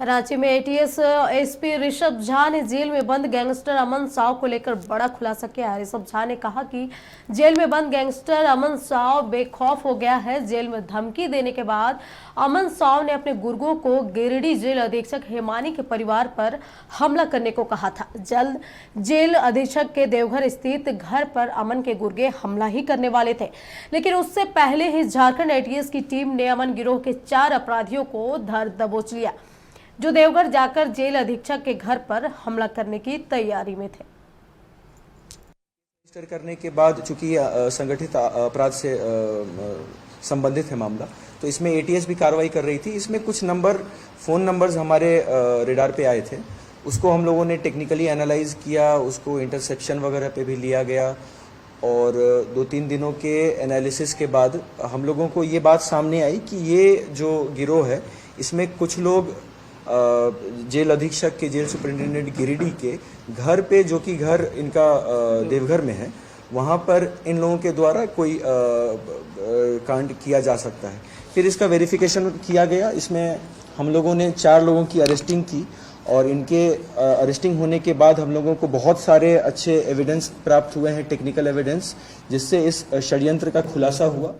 रांची में ATS SP Rishabh Jha ने jail में बंद गैंगस्टर अमन साव को लेकर बड़ा खुलासा किया है। ऋषभ झा ने कहा कि जेल में बंद गैंगस्टर अमन साव बेखौफ हो गया है। जेल में धमकी देने के बाद अमन साव ने अपने गुर्गों को गिरिडीह जेल अधीक्षक हेमानी के परिवार पर हमला करने को कहा था। जल्द जेल अधीक्षक के देवघर स्थित घर पर अमन के गुर्गे हमला ही करने वाले थे, लेकिन उससे पहले ही झारखंड एटीएस की टीम ने अमन गिरोह के 4 अपराधियों को धर दबोच लिया, जो देवघर जाकर जेल अधीक्षक के घर पर हमला करने की तैयारी में थे। रजिस्टर करने के बाद चूंकि संगठित अपराध से संबंधित है मामला, तो इसमें एटीएस भी कार्रवाई कर रही थी। इसमें कुछ फोन नंबर्स हमारे रेडार पे आए थे, उसको हम लोगों ने टेक्निकली एनालाइज किया, उसको इंटरसेप्शन वगैरह पे भी लिया गया और 2-3 दिनों के एनालिसिस के बाद हम लोगों को ये बात सामने आई कि ये जो गिरोह है इसमें कुछ लोग जेल अधीक्षक के जेल सुपरिटेंडेंट गिरिडीह के घर पे, जो कि घर इनका देवघर में है, वहाँ पर इन लोगों के द्वारा कोई कांड किया जा सकता है। फिर इसका वेरिफिकेशन किया गया। इसमें हम लोगों ने 4 लोगों की अरेस्टिंग की और इनके अरेस्टिंग होने के बाद हम लोगों को बहुत सारे अच्छे एविडेंस प्राप्त हुए हैं, टेक्निकल एविडेंस, जिससे इस षड्यंत्र का खुलासा हुआ।